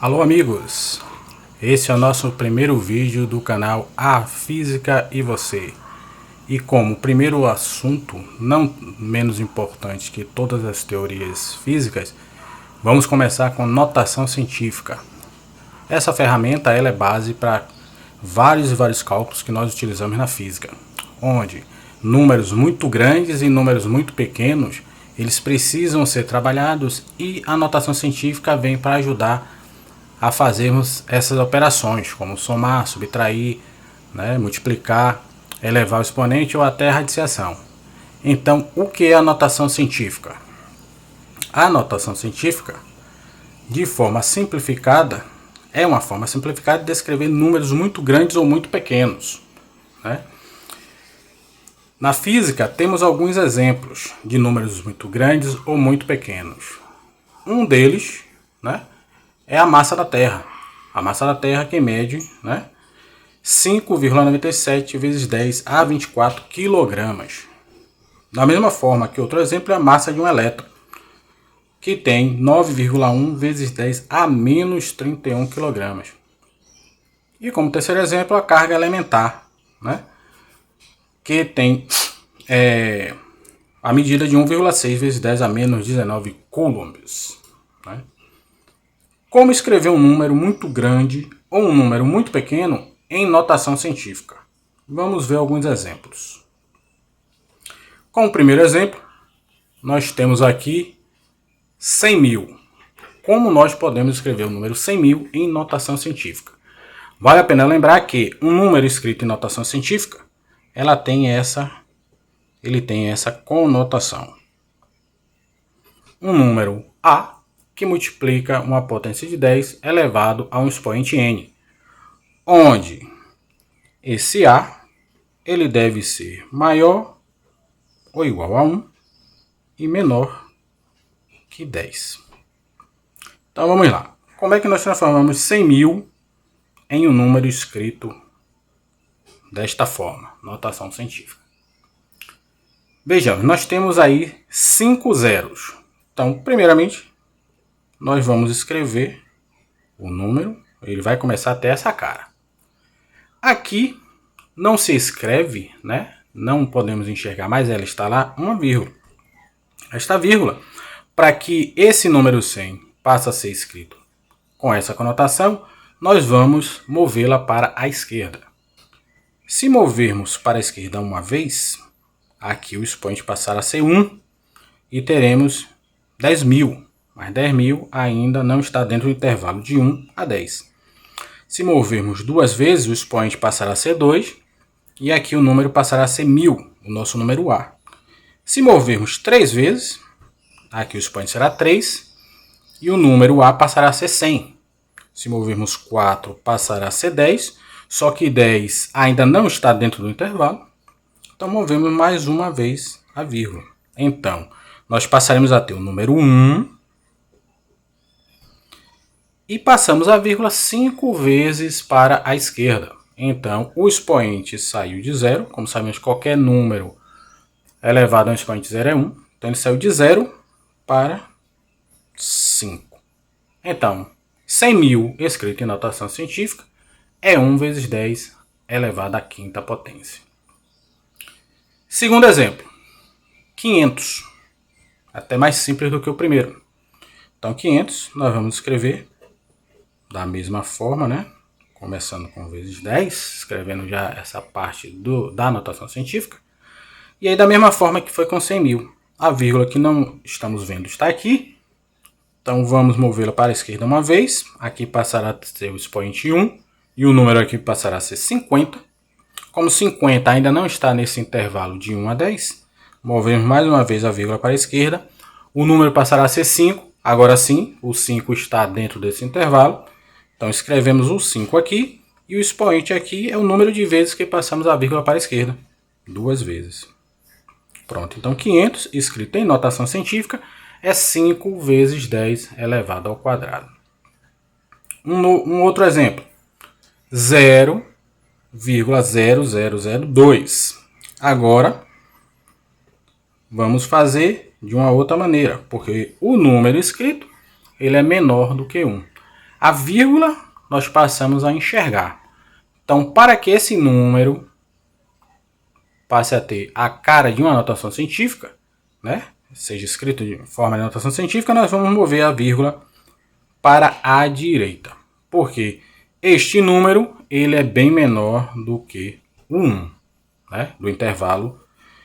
Alô amigos, esse é o nosso primeiro vídeo do canal A Física e Você. E como primeiro assunto, não menos importante que todas as teorias físicas, vamos começar com notação científica. Essa ferramenta ela é base para vários cálculos que nós utilizamos na física, onde números muito grandes e números muito pequenos, eles precisam ser trabalhados e a notação científica vem para ajudar a fazermos essas operações, como somar, subtrair, multiplicar, elevar o expoente ou até a radiciação. Então, o que é a notação científica? A notação científica, de forma simplificada, é uma forma simplificada de descrever números muito grandes ou muito pequenos. Na física, temos alguns exemplos de números muito grandes ou muito pequenos. Um deles, é a massa da Terra. A massa da Terra que mede 5,97 vezes 10 a 24 quilogramas. Da mesma forma que outro exemplo é a massa de um elétron, que tem 9,1 vezes 10 a menos 31 quilogramas. E como terceiro exemplo, a carga elementar, que tem a medida de 1,6 vezes 10 a menos 19 coulombs. Como escrever um número muito grande ou um número muito pequeno em notação científica? Vamos ver alguns exemplos. Como primeiro exemplo, nós temos aqui 100 mil. Como nós podemos escrever o número 100 mil em notação científica? Vale a pena lembrar que um número escrito em notação científica, ele tem essa conotação. Um número A que multiplica uma potência de 10 elevado a um expoente n, onde esse A ele deve ser maior ou igual a 1 e menor que 10. Então vamos lá. Como é que nós transformamos 100 mil em um número escrito desta forma, notação científica? Vejamos, nós temos aí 5 zeros. Então, primeiramente, nós vamos escrever o número, ele vai começar a ter essa cara. Aqui não se escreve, não podemos enxergar, mas ela está lá, uma vírgula. Esta vírgula, para que esse número 100 passe a ser escrito com essa conotação, nós vamos movê-la para a esquerda. Se movermos para a esquerda uma vez, aqui o expoente passará a ser 1 e teremos 10 mil. Mas 10 mil ainda não está dentro do intervalo de 1 a 10. Se movermos duas vezes, o expoente passará a ser 2 e aqui o número passará a ser 1000, o nosso número A. Se movermos 3 vezes, aqui o expoente será 3 e o número A passará a ser 100. Se movermos 4, passará a ser 10, só que 10 ainda não está dentro do intervalo, então movemos mais uma vez a vírgula. Então, nós passaremos a ter o número 1, e passamos a vírgula 5 vezes para a esquerda. Então, o expoente saiu de 0. Como sabemos, qualquer número elevado a um expoente 0 é 1. Então, ele saiu de 0 para 5. Então, 100 mil, escrito em notação científica, é 1 vezes 10 elevado à quinta potência. Segundo exemplo, 500. Até mais simples do que o primeiro. Então, 500, nós vamos escrever da mesma forma, começando com vezes 10, escrevendo já essa parte da notação científica. E aí da mesma forma que foi com 100 mil. A vírgula que não estamos vendo está aqui. Então vamos movê-la para a esquerda uma vez. Aqui passará a ser o expoente 1 e o número aqui passará a ser 50. Como 50 ainda não está nesse intervalo de 1 a 10, movemos mais uma vez a vírgula para a esquerda. O número passará a ser 5. Agora sim, o 5 está dentro desse intervalo. Então escrevemos o 5 aqui e o expoente aqui é o número de vezes que passamos a vírgula para a esquerda. 2 vezes. Pronto, então 500, escrito em notação científica, é 5 vezes 10 elevado ao quadrado. Um outro exemplo. 0,0002. Agora, vamos fazer de uma outra maneira, porque o número escrito ele é menor do que 1. A vírgula nós passamos a enxergar. Então, para que esse número passe a ter a cara de uma notação científica, né, seja escrito de forma de notação científica, nós vamos mover a vírgula para a direita. Porque este número ele é bem menor do que o 1, né, do intervalo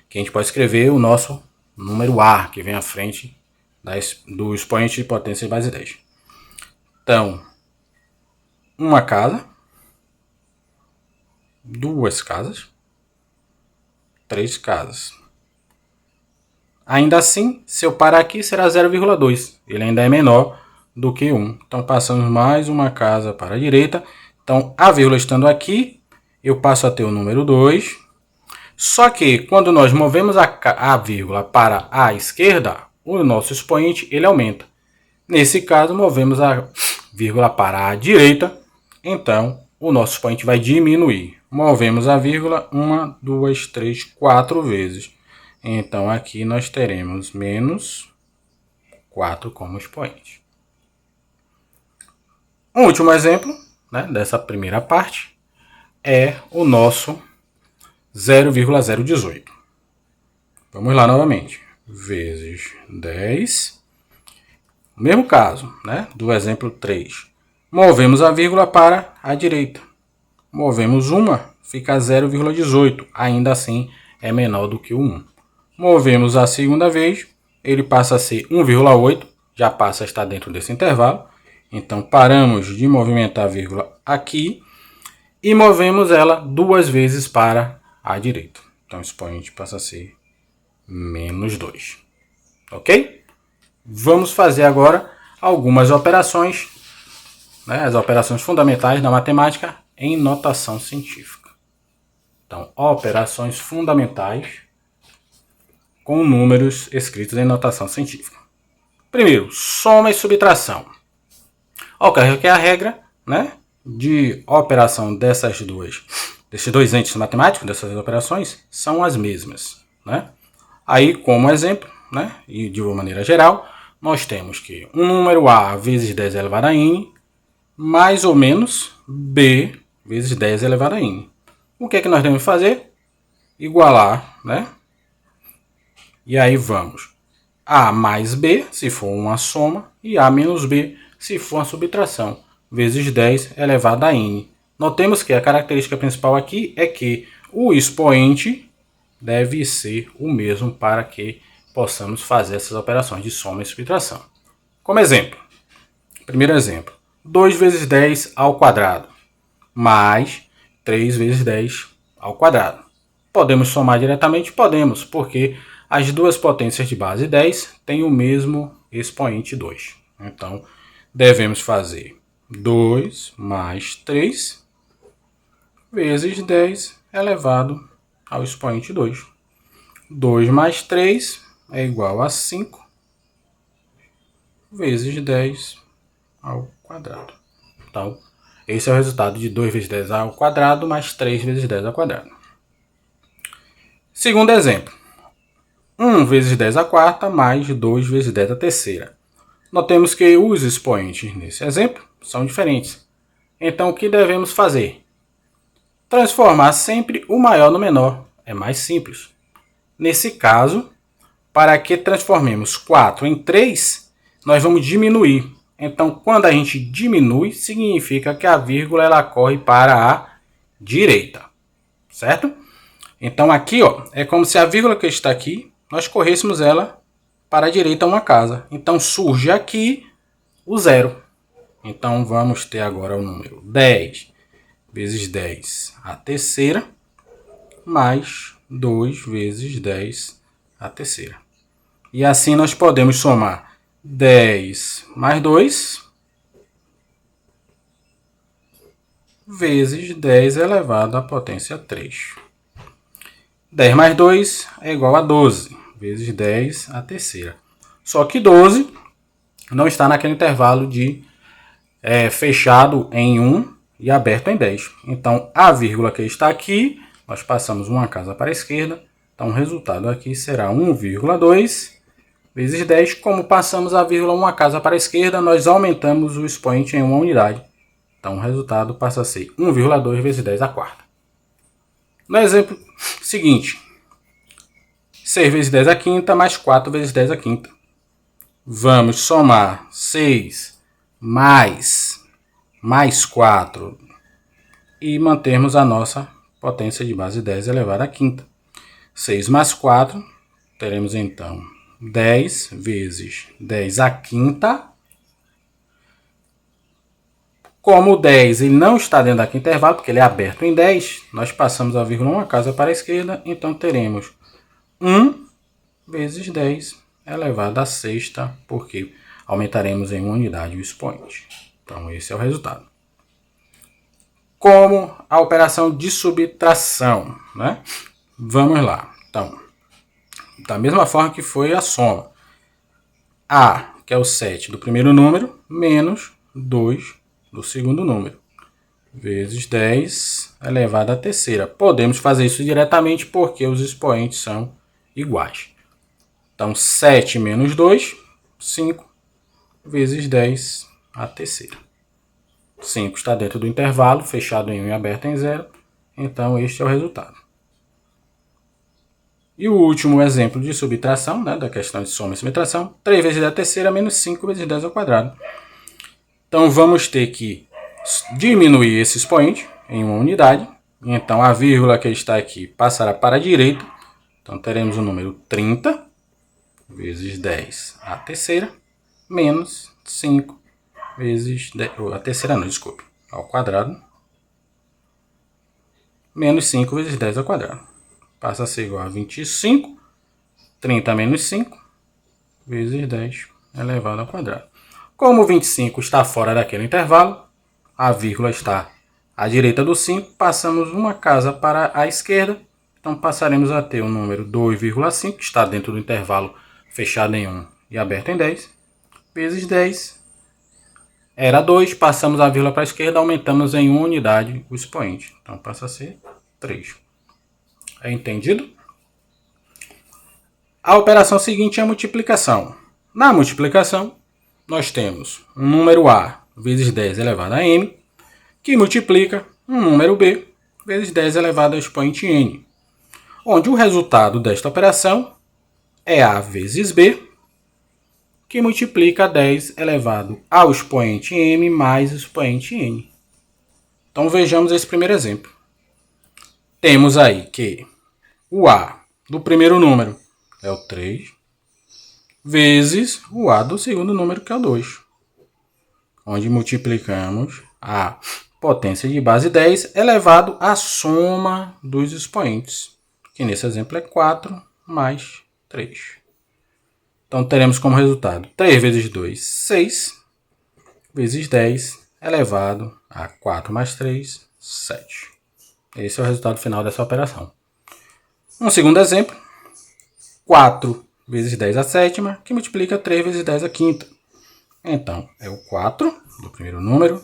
que a gente pode escrever o nosso número A, que vem à frente do expoente de potência de base 10. Então, uma casa, duas casas, três casas. Ainda assim, se eu parar aqui, será 0,2. Ele ainda é menor do que 1. Então, passamos mais uma casa para a direita. Então, a vírgula estando aqui, eu passo a ter o número 2. Só que, quando nós movemos a vírgula para a esquerda, o nosso expoente ele aumenta. Nesse caso, movemos a vírgula para a direita. Então, o nosso expoente vai diminuir. Movemos a vírgula 1, 2, 3, 4 vezes. Então, aqui nós teremos menos 4 como expoente. Um último exemplo, né, dessa primeira parte é o nosso 0,018. Vamos lá novamente. Vezes 10. O mesmo caso, né, do exemplo 3. Movemos a vírgula para a direita. Movemos uma, fica 0,18. Ainda assim, é menor do que o 1. Movemos a segunda vez, ele passa a ser 1,8, já passa a estar dentro desse intervalo. Então, paramos de movimentar a vírgula aqui e movemos ela duas vezes para a direita. Então, o expoente passa a ser menos 2. Ok? Vamos fazer agora algumas operações, né, as operações fundamentais da matemática em notação científica. Então, operações fundamentais com números escritos em notação científica. Primeiro, soma e subtração. Ocorre que a regra, né, de operação desses dois entes matemáticos, dessas operações, são as mesmas. Né? Aí, como exemplo, né, e de uma maneira geral, nós temos que um número A vezes 10 elevado a n, mais ou menos B vezes 10 elevado a n. O que é que nós devemos fazer? Igualar, né? E aí vamos A mais B, se for uma soma, e A menos B, se for uma subtração, vezes 10 elevado a n. Notemos que a característica principal aqui é que o expoente deve ser o mesmo para que possamos fazer essas operações de soma e subtração. Como exemplo, primeiro exemplo, 2 vezes 10 ao quadrado, mais 3 vezes 10 ao quadrado. Podemos somar diretamente? Podemos, porque as duas potências de base 10 têm o mesmo expoente 2. Então, devemos fazer 2 mais 3 vezes 10 elevado ao expoente 2. 2 mais 3 é igual a 5 vezes 10 ao quadrado. Então, esse é o resultado de 2 vezes 10 ao quadrado mais 3 vezes 10 ao quadrado. Segundo exemplo. 1 vezes 10 à quarta mais 2 vezes 10 à terceira. Notemos que os expoentes nesse exemplo são diferentes. Então, o que devemos fazer? Transformar sempre o maior no menor. É mais simples. Nesse caso, para que transformemos 4 em 3, nós vamos diminuir. Então, quando a gente diminui, significa que a vírgula ela corre para a direita. Certo? Então, aqui ó, é como se a vírgula que está aqui, nós corrêssemos ela para a direita uma casa. Então, surge aqui o zero. Então, vamos ter agora o número 10 vezes 10 à terceira, mais 2 vezes 10 à terceira. E assim nós podemos somar 10 mais 2 vezes 10 elevado à potência 3. 10 mais 2 é igual a 12, vezes 10 à terceira. Só que 12 não está naquele intervalo de fechado em 1 e aberto em 10. Então, a vírgula que está aqui, nós passamos uma casa para a esquerda. Então, o resultado aqui será 1,2 vezes 10. Como passamos a vírgula uma casa para a esquerda, nós aumentamos o expoente em uma unidade. Então, o resultado passa a ser 1,2 vezes 10 à quarta. No exemplo seguinte, 6 vezes 10 à quinta mais 4 vezes 10 à quinta. Vamos somar 6 mais 4 e mantermos a nossa potência de base 10 elevada à quinta. 6 mais 4, teremos então 10 vezes 10 à quinta. Como o 10 ele não está dentro daquele intervalo, porque ele é aberto em 10, nós passamos a vírgula uma casa para a esquerda, então teremos 1 vezes 10 elevado à sexta, porque aumentaremos em uma unidade o expoente. Então esse é o resultado. Como a operação de subtração, né? Vamos lá. Então, da mesma forma que foi a soma. A, que é o 7 do primeiro número, menos 2 do segundo número, vezes 10 elevado à terceira. Podemos fazer isso diretamente porque os expoentes são iguais. Então, 7 menos 2, 5, vezes 10 à terceira. 5 está dentro do intervalo, fechado em 1 e aberto em 0. Então, este é o resultado. E o último exemplo de subtração, né, da questão de soma e subtração, 3 vezes 10 à terceira menos 5 vezes 10 ao quadrado. Então, vamos ter que diminuir esse expoente em uma unidade. Então, a vírgula que está aqui passará para a direita. Então, teremos o número 30 vezes 10 à terceira menos 5 vezes 10, a terceira não, desculpe, ao quadrado, menos 5 vezes 10 ao quadrado. Passa a ser igual a 25, 30 menos 5, vezes 10 elevado ao quadrado. Como 25 está fora daquele intervalo, a vírgula está à direita do 5, passamos uma casa para a esquerda, então passaremos a ter o número 2,5, que está dentro do intervalo fechado em 1 e aberto em 10, vezes 10. Era 2, passamos a vírgula para a esquerda, aumentamos em 1 unidade o expoente. Então passa a ser 3. É entendido? A operação seguinte é a multiplicação. Na multiplicação, nós temos um número A vezes 10 elevado a m, que multiplica um número B vezes 10 elevado ao expoente n, onde o resultado desta operação é A vezes B, que multiplica 10 elevado ao expoente m mais o expoente n. Então vejamos esse primeiro exemplo. Temos aí que o A do primeiro número é o 3, vezes o A do segundo número, que é o 2. Onde multiplicamos a potência de base 10 elevado à soma dos expoentes, que nesse exemplo é 4 mais 3. Então teremos como resultado 3 vezes 2, 6, vezes 10 elevado a 4 mais 3, 7. Esse é o resultado final dessa operação. Um segundo exemplo, 4 vezes 10 à sétima, que multiplica 3 vezes 10 à quinta. Então, é o 4 do primeiro número,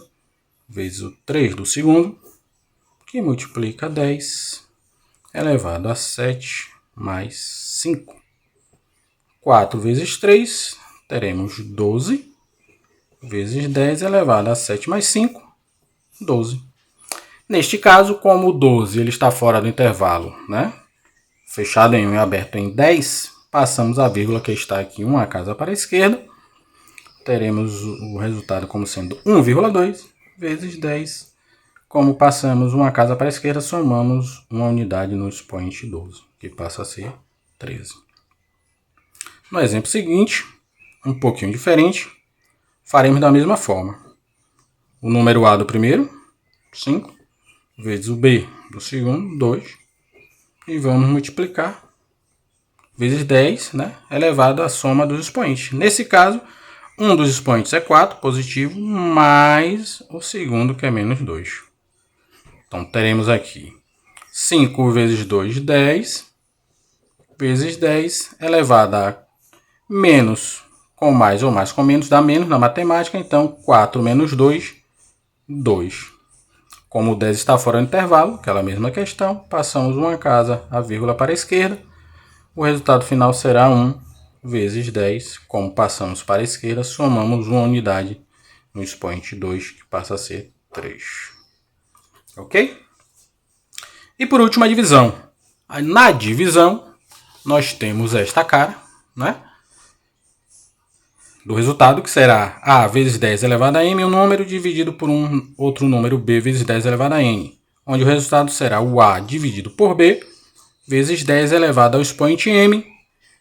vezes o 3 do segundo, que multiplica 10 elevado a 7 mais 5. 4 vezes 3, teremos 12, vezes 10 elevado a 7 mais 5, 12. Neste caso, como o 12 ele está fora do intervalo, né? Fechado em 1 e aberto em 10, passamos a vírgula que está aqui uma casa para a esquerda. Teremos o resultado como sendo 1,2 vezes 10. Como passamos uma casa para a esquerda, somamos uma unidade no expoente 12, que passa a ser 13. No exemplo seguinte, um pouquinho diferente, faremos da mesma forma. O número A do primeiro, 5, vezes o B do segundo, 2. E vamos multiplicar vezes 10, né, elevado à soma dos expoentes. Nesse caso, um dos expoentes é 4, positivo, mais o segundo, que é menos 2. Então, teremos aqui 5 vezes 2, 10, vezes 10 elevado a menos com mais ou mais com menos dá menos na matemática. Então, 4 menos 2, 2. Como o 10 está fora do intervalo, aquela mesma questão, passamos uma casa, a vírgula para a esquerda. O resultado final será 1 vezes 10. Como passamos para a esquerda, somamos uma unidade no expoente 2, que passa a ser 3. Ok? E por último, a divisão. Na divisão, nós temos esta cara, né? Do resultado, que será A vezes 10 elevado a M, um número dividido por um outro número B vezes 10 elevado a N, onde o resultado será o A dividido por B vezes 10 elevado ao expoente M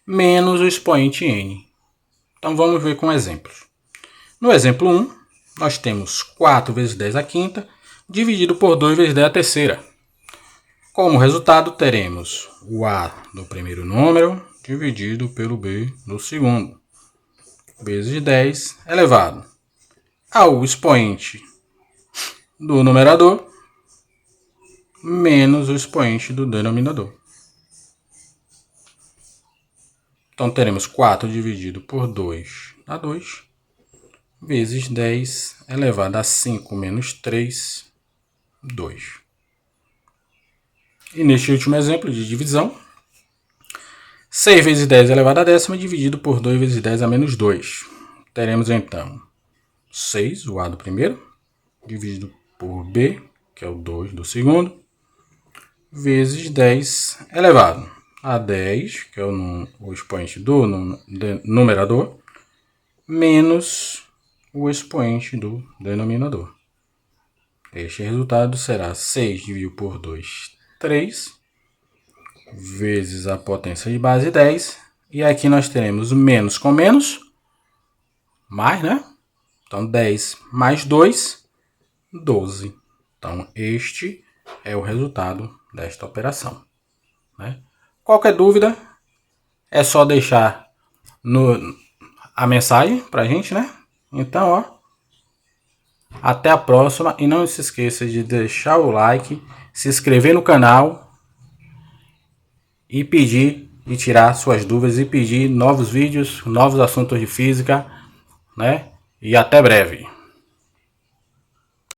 menos o expoente N. Então vamos ver com exemplos. No exemplo 1, nós temos 4 vezes 10 à quinta dividido por 2 vezes 10 à terceira. Como resultado, teremos o A do primeiro número dividido pelo B do segundo, vezes 10 elevado ao expoente do numerador menos o expoente do denominador. Então teremos 4 dividido por 2 dá 2, vezes 10 elevado a 5 menos 3, 2. E neste último exemplo de divisão, 6 vezes 10 elevado a décima dividido por 2 vezes 10 a menos 2. Teremos então 6, o A do primeiro, dividido por B, que é o 2 do segundo, vezes 10 elevado a 10, que é o expoente do numerador, menos o expoente do denominador. Este resultado será 6 dividido por 2, 3, vezes a potência de base 10. E aqui nós teremos menos com menos, mais, né? Então 10 mais 2, 12. Então este é o resultado desta operação, né? Qualquer dúvida, é só deixar a mensagem pra gente, né? Então, ó, até a próxima e não se esqueça de deixar o like, se inscrever no canal e pedir e tirar suas dúvidas e pedir novos vídeos, novos assuntos de física, né? E até breve.